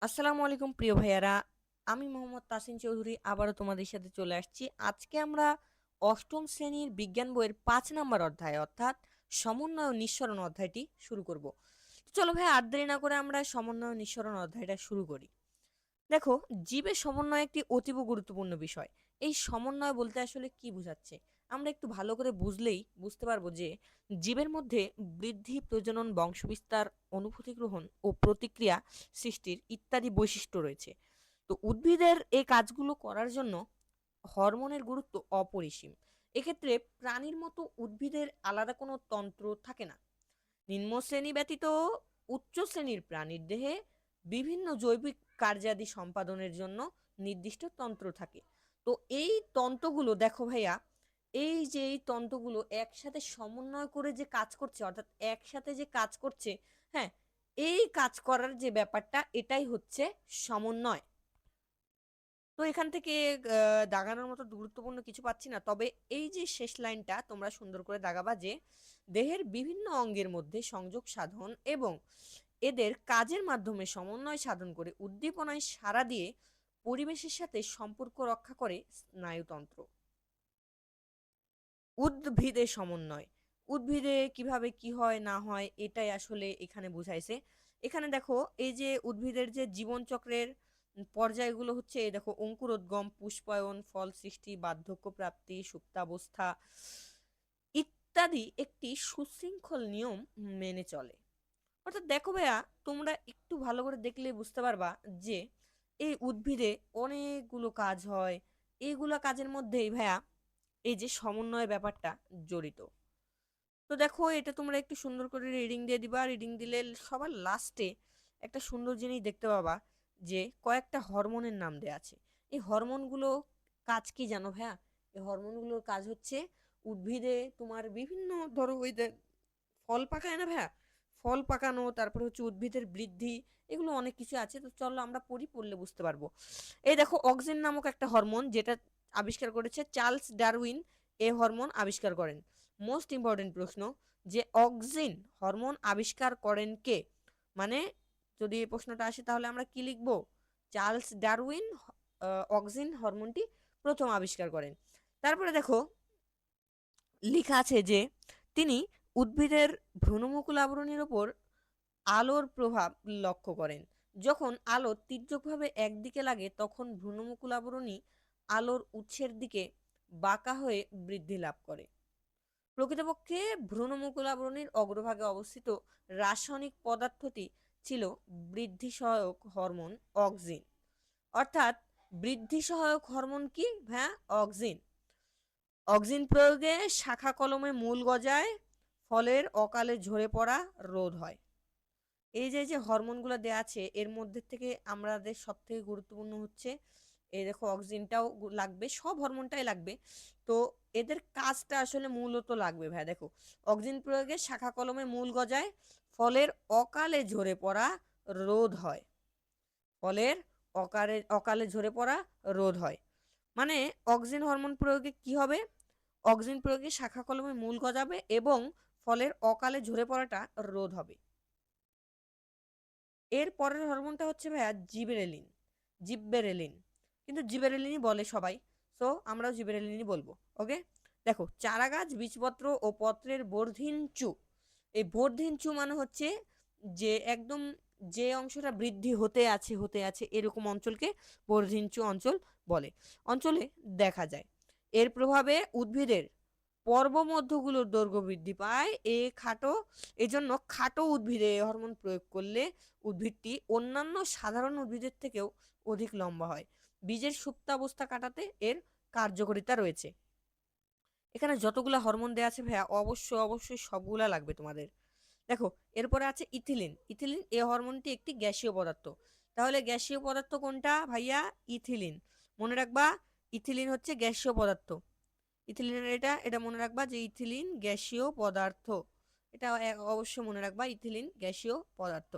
আসসালামু আলাইকুম প্রিয় ভাইয়ারা। আমি মোহাম্মদ তাসিন চৌধুরী আবারও তোমাদের সাথে চলে আসছি। আজকে আমরা ৮ম শ্রেণীর বিজ্ঞান বইয়ের ৫ নাম্বার অধ্যায় অর্থাৎ সমন্বয় ও নিঃসরণ অধ্যায়টি শুরু করব। চলো ভাইয়া আর দেরি না করে আমরা সমন্বয় ও নিঃসরণ অধ্যায়টা শুরু করি। দেখো, জীবের সমন্বয় একটি অতীব গুরুত্বপূর্ণ বিষয়। এই সমন্বয় বলতে আসলে কি বোঝাচ্ছে? আমরা একটু ভালো করে বুঝলেই বুঝতে পারবো যে জীবের মধ্যে বৃদ্ধি, প্রজনন, বংশবিস্তার, অনুভূতি গ্রহণ ও প্রতিক্রিয়া সৃষ্টির ইত্যাদি বৈশিষ্ট্য রয়েছে। তো উদ্ভিদের এই কাজগুলো করার জন্য হরমোনের গুরুত্ব অপরিসীম। এক্ষেত্রে প্রাণীর মতো উদ্ভিদের আলাদা কোনো তন্ত্র থাকে না। নিম্ন শ্রেণী ব্যতীত উচ্চ শ্রেণীর প্রাণীর দেহে বিভিন্ন জৈবিক কার্যাদি সম্পাদনের জন্য নির্দিষ্ট তন্ত্র থাকে। তো এই তন্ত্রগুলো দেখো ভাইয়া, এই যে এই তন্ত্রগুলো একসাথে সমন্বয় করে যে কাজ করছে অর্থাৎ একসাথে যে কাজ করছে, হ্যাঁ, এই কাজ করার যে ব্যাপারটা এটাই হচ্ছে সমন্বয়। তো এখান থেকে দাগানোর মতো গুরুত্বপূর্ণ কিছু পাচ্ছি না। তবে এই যে শেষ লাইনটা তোমরা সুন্দর করে দাগাবা যে, দেহের বিভিন্ন অঙ্গের মধ্যে সংযোগ সাধন এবং এদের কাজের মাধ্যমে সমন্বয় সাধন করে উদ্দীপনায় সাড়া দিয়ে পরিবেশের সাথে সম্পর্ক রক্ষা করে স্নায়ুতন্ত্র। উদ্ভিদের সমন্বয়। উদ্ভিদে কিভাবে কি হয় না হয় এটাই আসলে এখানে বুঝাইছে। এখানে দেখো এই যে উদ্ভিদের যে জীবনচক্রের পর্যায়গুলো হচ্ছে এই দেখো অঙ্কুরোদ্গম, পুষ্পায়ন, ফল সৃষ্টি, বার্ধক্য প্রাপ্তি, সুপ্তাবস্থা ইত্যাদি একটি সুশৃঙ্খল নিয়ম মেনে চলে। অর্থাৎ দেখো ভাইয়া, তোমরা একটু ভালো করে দেখলে বুঝতে পারবা যে এই উদ্ভিদে অনেকগুলো কাজ হয়। এইগুলো কাজের মধ্যেই ভাইয়া এই যে সমন্বয় ব্যাপারটা জড়িত। তো দেখো এটা তোমরা একটু সুন্দর করে রিডিং দিয়ে দিবা। রিডিং দিলে সবার লাস্টে একটা সুন্দর জিনিস দেখতে পাবা যে কয়েকটা হরমোনের নাম দেয়া আছে। এই হরমোনগুলো কাজ কি জানো ভাইয়া? এই হরমোনগুলোর কাজ হচ্ছে উদ্ভিদে তোমার বিভিন্ন ধরো ওই যে ফল পাকায় না ভাইয়া, ফল পাকানো, তারপরে হচ্ছে উদ্ভিদের বৃদ্ধি, এগুলো অনেক কিছু আছে। তো চলো আমরা পড়লে বুঝতে পারবো। এই দেখো অক্সিন নামক একটা হরমোন যেটা আবিষ্কার করেছে চার্লস ডারউইন। এ হরমোন আবিষ্কার করেন। মোস্ট ইম্পর্টেন্ট প্রশ্ন যে অক্সিন হরমোন আবিষ্কার করেন কে? মানে যদি এই প্রশ্নটা আসে তাহলে আমরা কি লিখবো? চার্লস ডারউইন অক্সিন হরমোনটি প্রথম আবিষ্কার করেন। তারপরে দেখো লিখা আছে যে তিনি উদ্ভিদের ভ্রূণমুকুল আবরণীর ওপর আলোর প্রভাব লক্ষ্য করেন। যখন আলো তীর্যকভাবে একদিকে লাগে তখন ভ্রূণমুকুল আবরণী আলোর উৎসের দিকে বাঁকা হয়ে বৃদ্ধি লাভ করে। প্রকৃতপক্ষে ভ্রূণমুকুল আবরণীর অগ্রভাগে অবস্থিত রাসায়নিক পদার্থটি ছিল বৃদ্ধি সহায়ক হরমোন অক্সিন। অর্থাৎ বৃদ্ধি সহায়ক হরমোন কি? হ্যাঁ, অক্সিন। অক্সিন প্রয়োগে শাখা কলমে মূল গজায়, ফলের অকালে ঝরে পড়া রোধ হয়। এই যে হরমোনগুলো দেয়া আছে এর মধ্যে থেকে আমাদের সবথেকে গুরুত্বপূর্ণ হচ্ছে এই দেখো অক্সিনটাও লাগবে, সব হরমোনটাই লাগবে। তো এদের কাজটা আসলে মূলত লাগবে ভাই। দেখো অক্সিন প্রয়োগে শাখা কলমে মূল গজায়, ফলের অকালে ঝরে পড়া রোধ হয়। ফলের অকালে অকালে ঝরে পড়া রোধ হয়। মানে অক্সিন হরমোন প্রয়োগে কি হবে? অক্সিন প্রয়োগে শাখা কলমে মূল গজাবে এবং ফলের অকালে ঝরে পড়াটা রোধ হবে। এর পরের হরমোনটা হচ্ছে ভাইয়া জিবেরেলিন। জিব্বেরেলিন। কিন্তু জিবেরেলিনই বলে সবাই। সো আমরাও জিবেরেলিনই বলবো। ওকে? দেখো চারাগাছ, বীজপত্র ও পত্রের বর্ধিন চু। এই বর্ধিন চু মানে হচ্ছে যে একদম যে অংশটা বৃদ্ধি হতে আছে এরকম অঞ্চলকে বর্ধিন চু অঞ্চল বলে। অঞ্চলে দেখা যায়। এর প্রভাবে উদ্ভিদের পর্বমধ্যগুলোর দৈর্ঘ্য বৃদ্ধি পায়। এজন্য খাটো উদ্ভিদে এই হরমোন প্রয়োগ করলে উদ্ভিদটি অন্যান্য সাধারণ উদ্ভিদের থেকেও অধিক লম্বা হয়। বীজের সুপ্তাবস্থা কাটাতে এর কার্যকারিতা রয়েছে। এখানে যতগুলা হরমোন দেয়া আছে ভাইয়া অবশ্যই সবগুলা লাগবে তোমাদের। দেখো এরপরে আছে ইথিলিন। ইথিলিন এই হরমোনটি একটি গ্যাসীয় পদার্থ। তাহলে গ্যাসীয় পদার্থ কোনটা ভাইয়া? ইথিলিন। মনে রাখবা ইথিলিন হচ্ছে গ্যাসীয় পদার্থ। ইথিলিনের এটা মনে রাখবা যে ইথিলিন গ্যাসীয় পদার্থ। এটা অবশ্যই মনে রাখবা ইথিলিন গ্যাসীয় পদার্থ।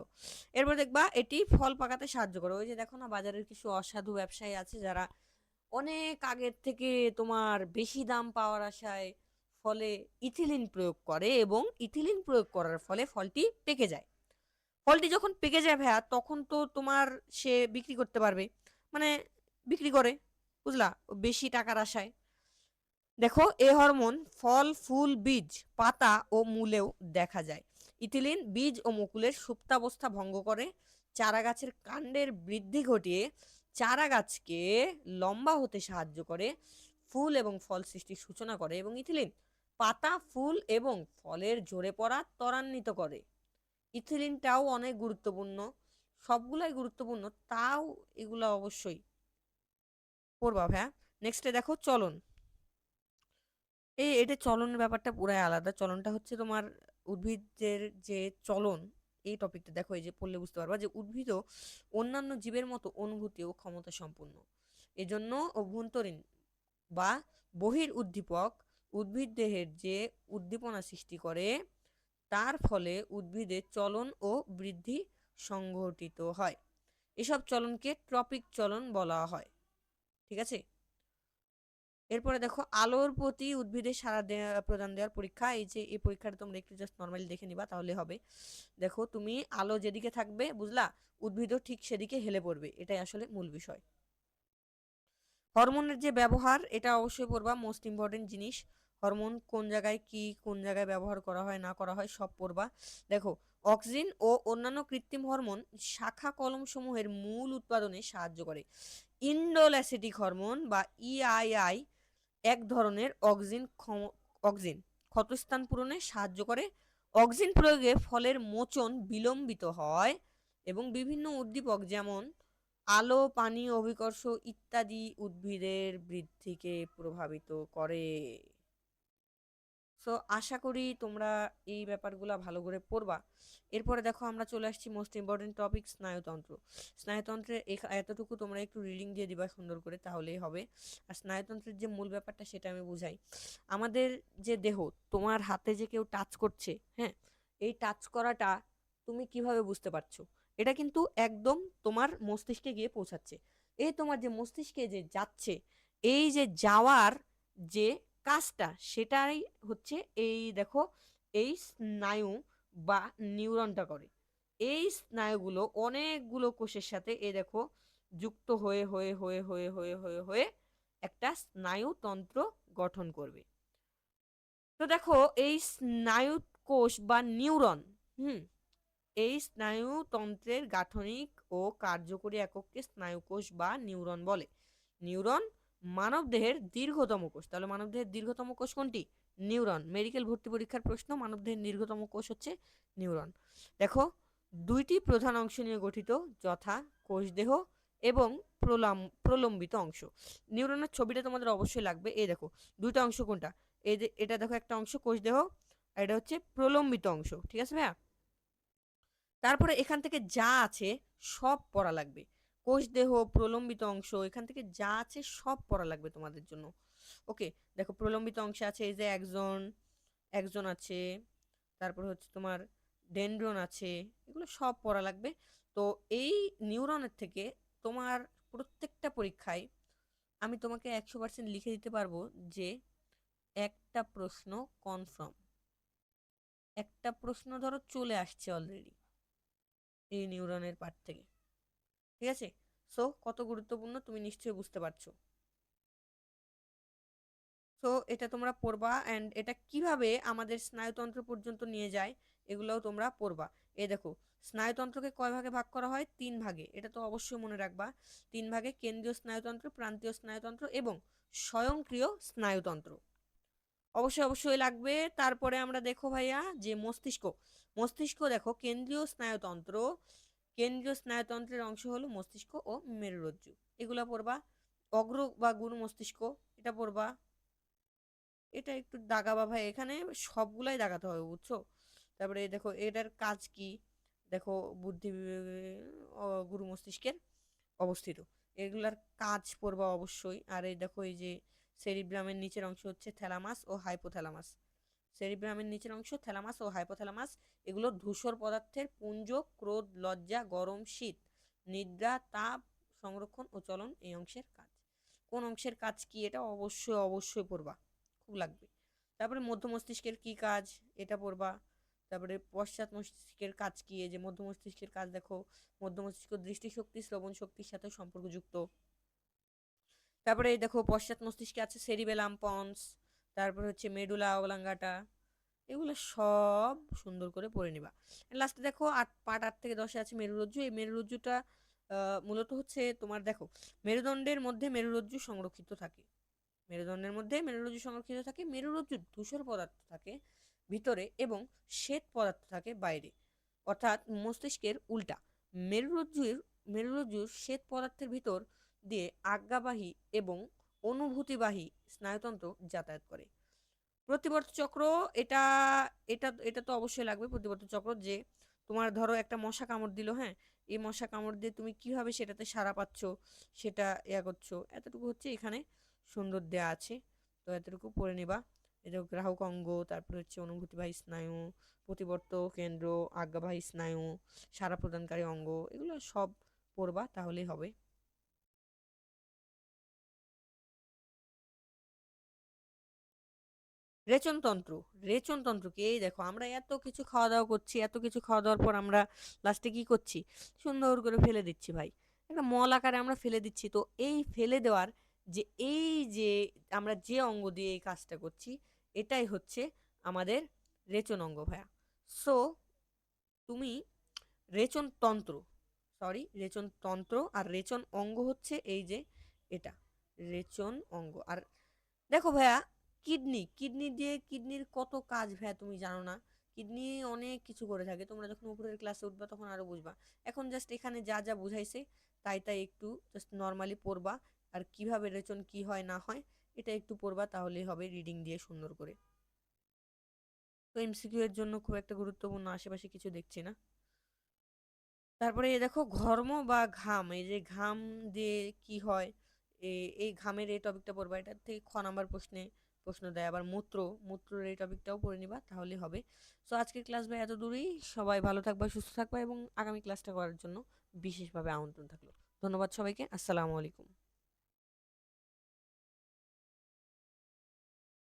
এরপর দেখবা এটি ফল পাকাতে সাহায্য করে। ওই যে দেখো না বাজারের কিছু অসাধু ব্যবসায়ী আছে যারা অনেক আগের থেকে তোমার বেশি দাম পাওয়ার আশায় ফলে ইথিলিন প্রয়োগ করে এবং ইথিলিন প্রয়োগ করার ফলে ফলটি পেকে যায়। ফলটি যখন পেকে যায় ভাইয়া তখন তো তোমার সে বিক্রি করতে পারবে। মানে বিক্রি করে, বুঝলা? বেশি টাকার আশায়। দেখো এ হরমোন ফল, ফুল, বীজ, পাতা ও মূলেও দেখা যায়। ইথিলিন বীজ ও মুকুলের সুপ্তাবস্থা ভঙ্গ করে, চারা গাছের কাণ্ডের বৃদ্ধি ঘটিয়ে চারা গাছকে লম্বা হতে সাহায্য করে, ফুল এবং ফল সৃষ্টির সূচনা করে এবং ইথিলিন পাতা, ফুল এবং ফলের ঝরে পড়া ত্বরান্বিত করে। ইথিলিনটাও অনেক গুরুত্বপূর্ণ, সবগুলাই গুরুত্বপূর্ণ, তাও এগুলা অবশ্যই পড়বা ভাইয়া। নেক্সটে দেখো চলন। এটা চলনের ব্যাপারটা পুরাই আলাদা। চলনটা হচ্ছে তোমার উদ্ভিদের যে চলন, এই টপিকটা দেখো, এই যে পড়লে বুঝতে পারবা যে উদ্ভিদও অন্যান্য জীবের মতো অনুভূতি ও ক্ষমতা সম্পন্ন। এজন্য অভ্যন্তরীণ বা বহির উদ্দীপক উদ্ভিদ দেহের যে উদ্দীপনা সৃষ্টি করে, তার ফলে উদ্ভিদের চলন ও বৃদ্ধি সংঘটিত হয়। এসব চলনকে ট্রপিক চলন বলা হয়। ঠিক আছে? এরপরে দেখো আলোর প্রতি উদ্ভিদের সাড়া প্রদান দেওয়ার পরীক্ষা। এই যে এই পরীক্ষাটা তোমরা একটু জাস্ট নর্মালি দেখে নিবা, তাহলে হবে। দেখো তুমি আলো যেদিকে থাকবে, বুঝলা, উদ্ভিদও ঠিক সেদিকে হেলে পড়বে, এটাই আসলে মূল বিষয়। হরমোনের যে ব্যবহার, এটা অবশ্যই পড়বা, মোস্ট ইম্পর্টেন্ট জিনিস। হরমোন কোন জায়গায় কি, কোন জায়গায় ব্যবহার করা হয় না করা হয় সব পড়বা। দেখো অক্সিন ও অন্যান্য কৃত্রিম হরমোন শাখা কলম সমূহের মূল উৎপাদনে সাহায্য করে। ইন্ডোল অ্যাসিটিক হরমোন বা ইআইআই এক ধরনের অক্সিন ক্ষতস্থান পূরণে সাহায্য করে। অক্সিন প্রয়োগে ফলের মোচন বিলম্বিত হয় এবং বিভিন্ন উদ্দীপক যেমন আলো, পানি, অভিকর্ষ ইত্যাদি উদ্ভিদের বৃদ্ধিকে প্রভাবিত করে। সো আশা করি তোমরা এই ব্যাপারগুলো ভালো করে পড়বা। এরপরে দেখো আমরা চলে আসছি মোস্ট ইম্পর্টেন্ট টপিক, স্নায়ুতন্ত্র। স্নায়ুতন্ত্রের এতটুকু তোমরা একটু রিডিং দিয়ে দিবা সুন্দর করে, তাহলেই হবে। আর স্নায়ুতন্ত্রের যে মূল ব্যাপারটা সেটা আমি বুঝাই। আমাদের যে দেহ, তোমার হাতে যে কেউ টাচ করছে, হ্যাঁ, এই টাচ করাটা তুমি কিভাবে বুঝতে পারছো? এটা কিন্তু একদম তোমার মস্তিষ্কে গিয়ে পৌঁছাচ্ছে। এই তোমার যে মস্তিষ্কে যে যাচ্ছে, এই যে যাওয়ার যে কাজটা, সেটাই হচ্ছে এই দেখো এই স্নায়ু বা নিউরনটা করে। এই স্নায়ুগুলো অনেকগুলো কোষের সাথে এই দেখো যুক্ত হয়ে হয়ে হয়ে হয়ে হয়ে হয়ে হয়ে একটা স্নায়ুতন্ত্র গঠন করবে। তো দেখো এই স্নায়ু কোষ বা নিউরন, হুম, এই স্নায়ুতন্ত্রের গাঠনিক ও কার্যকরী একককে স্নায়ুকোষ বা নিউরন বলে। নিউরন মানবদেহের দীর্ঘতম কোষ। তাহলে মানবদেহের দীর্ঘতম কোষ কোনটি? নিউরন। মেডিকেল ভর্তি পরীক্ষার প্রশ্ন, মানবদেহের দীর্ঘতম কোষ হচ্ছে নিউরন। দেখো দুইটি প্রধান অংশ নিয়ে গঠিত, যথা কোষদেহ এবং প্রলম্বিত অংশ। নিউরনের ছবিটা তোমাদের অবশ্যই লাগবে। এই দেখো দুইটা অংশ কোনটা? এই যে এটা দেখো, একটা অংশ কোষদেহ আর এটা হচ্ছে প্রলম্বিত অংশ। ঠিক আছে ভাইয়া? তারপরে এখান থেকে যা আছে সব পড়া লাগবে। কোষ দেহ, প্রলম্বিত অংশ, এখান থেকে যা আছে সব পড়া লাগবে তোমাদের জন্য। ওকে, দেখো প্রলম্বিত অংশে আছে এই যে একজন, একজন আছে, তারপর হচ্ছে তোমার ডেনড্রন আছে, এগুলো সব পড়া লাগবে। তো এই নিউরনের থেকে তোমার প্রত্যেকটা পরীক্ষায় আমি তোমাকে 100% লিখে দিতে পারবো যে একটা প্রশ্ন কনফার্ম, একটা প্রশ্ন ধরো চলে আসছে অলরেডি এই নিউরনের পার্ট থেকে। ঠিক আছে? সো কত গুরুত্বপূর্ণ তুমি নিশ্চয়ই বুঝতে পারছো। সো এটা তোমরা পড়বা, অ্যান্ড এটা কিভাবে আমাদের স্নায়ুতন্ত্র পর্যন্ত নিয়ে যায় এগুলোও তোমরা পড়বা। এই দেখো স্নায়ুতন্ত্রকে কয় ভাগে ভাগ করা হয়? 3 ভাগে। এটা তো অবশ্যই মনে রাখবা। 3 ভাগে: কেন্দ্রীয় স্নায়ুতন্ত্র, প্রান্তীয় স্নায়ুতন্ত্র এবং স্বয়ংক্রিয় স্নায়ুতন্ত্র। অবশ্যই অবশ্যই লাগবে। তারপরে আমরা দেখো ভাইয়া যে মস্তিষ্ক। মস্তিষ্ক দেখো কেন্দ্রীয় স্নায়ুতন্ত্র, কেন্দ্রীয় স্নায়ুতন্ত্রের অংশ হলো মস্তিষ্ক ও মেরুরজ্জু, এগুলা পড়বা। অগ্র বা গুরু মস্তিষ্ক, এটা পড়বা। এটা একটু দাগাবা ভাই, এখানে সবগুলাই দাগাতে হবে, বুঝছো? তারপরে দেখো এটার কাজ কি, দেখো বুদ্ধি বিভাগে গুরু মস্তিষ্কের অবস্থিত, এগুলার কাজ পড়বা অবশ্যই। আর এই দেখো এই যে সেরিব্রামের নিচের অংশ হচ্ছে থ্যালামাস ও হাইপোথ্যালামাস। সেরিব্রামের নিচের অংশ থ্যালামাস ও হাইপোথ্যালামাস, এগুলো ধূসর পদার্থের পুঞ্জ, ক্রোধ, লজ্জা, গরম, শীত, নিদ্রা, তাপ, সংরক্ষণ ও চলন এই অংশের কাজ। কোন অংশের কাজ কি এটা অবশ্যই অবশ্যই পড়বা, খুব লাগবে। তারপরে মধ্য মস্তিষ্কের কি কাজ এটা পড়বা। তারপরে পশ্চাৎ মস্তিষ্কের কাজ কি, এই যে মধ্য মস্তিষ্কের কাজ দেখো, মধ্য মস্তিষ্ক দৃষ্টিশক্তি শ্রবণ শক্তির সাথে সম্পর্কযুক্ত। তারপরে এই দেখো পশ্চাৎ মস্তিষ্কে আছে সেরিবেলাম পন্স, তারপর হচ্ছে মেডুলা অবলাঙ্গাটা, এগুলো সব সুন্দর করে পড়ে নিবা। লাস্টে দেখো পার্ট 8 থেকে 10-এ আছে মেরুরজ্জু। এই মেরুরজ্জুটা মূলত হচ্ছে তোমার দেখো মেরুদণ্ডের মধ্যে মেরুরজ্জু সংরক্ষিত থাকে, মেরুদণ্ডের মধ্যে মেরুরজ্জু সংরক্ষিত থাকে, মেরুরজ্জুর ধূসর পদার্থ থাকে ভিতরে এবং শ্বেত পদার্থ থাকে বাইরে, অর্থাৎ মস্তিষ্কের উল্টা। মেরুরজ্জুর মেরুরজ্জুর শ্বেত পদার্থের ভিতর দিয়ে আজ্ঞাবাহী এবং অনুভূতিবাহী স্নায়ুতন্ত্র যাতায়াত করে। প্রতিবর্ত চক্র, এটা এটা এটা তো অবশ্যই লাগবে প্রতিবর্ত চক্র, যে তোমার ধরো একটা মশা কামড় দিল, হ্যাঁ, এই মশা কামড় দিয়ে তুমি কিভাবে সেটাতে সাড়া পাচ্ছ, সেটা ইয়া করছো, এতটুকু হচ্ছে এখানে সুন্দর দেয়া আছে। তো এতটুকু পড়ে নিবা। এটা গ্রাহক অঙ্গ, তারপরে হচ্ছে অনুভূতিবাহী স্নায়ু, প্রতিবর্ত কেন্দ্র, আজ্ঞাবাহী স্নায়ু, সাড়া প্রদানকারী অঙ্গ, এগুলো সব পড়বা তাহলেই হবে। রেচনতন্ত্র, রেচনতন্ত্র কি, এই দেখো আমরা এত কিছু খাওয়া দাওয়া করছি, এত কিছু খাওয়া দাওয়ার পর আমরা লাস্টে কি করছি, সুন্দর করে ফেলে দিচ্ছি ভাই, একটা মল আকারে আমরা ফেলে দিচ্ছি। তো এই ফেলে দেওয়ার যে এই যে আমরা যে অঙ্গ দিয়ে এই কাজটা করছি, এটাই হচ্ছে আমাদের রেচন অঙ্গ ভাইয়া। সো তুমি রেচন তন্ত্র, সরি রেচন তন্ত্র আর রেচন অঙ্গ হচ্ছে এই যে এটা রেচন অঙ্গ। আর দেখো ভাইয়া, কিডনি, কিডনি দিয়ে কিডনির কত কাজ ভাইয়া তুমি জানো না? কিডনি অনেক কিছু করে থাকে, তোমরা যখন উপরের ক্লাসে উঠবা তখন আরো বুঝবা। এখন জাস্ট এখানে যা যা বুঝাইছে তাই তাই একটু জাস্ট নর্মালি পড়বা, আর কিভাবে রেচন কি হয় না হয় এটা একটু পড়বা, তাহলেই হবে রিডিং দিয়ে সুন্দর করে। তো এমসিকিউ এর জন্য খুব একটা গুরুত্বপূর্ণ আশেপাশে কিছু দেখছি না। তারপরে এই দেখো ঘর্ম বা ঘাম, এই যে ঘাম দিয়ে কি হয়, এই ঘামের এই টপিকটা পড়বা, এটা থেকে খ নাম্বার প্রশ্নে প্রশ্ন দেয়। আবার মূত্র, মূত্রের এই টপিকটাও পড়ে নিবা তাহলে হবে। সো আজকের ক্লাস ভাই এত দূরেই, সবাই ভালো থাকবা, সুস্থ থাকবা এবং আগামী ক্লাসটা করার জন্য বিশেষভাবে আমন্ত্রণ থাকলো। ধন্যবাদ সবাইকে, আসসালামু আলাইকুম।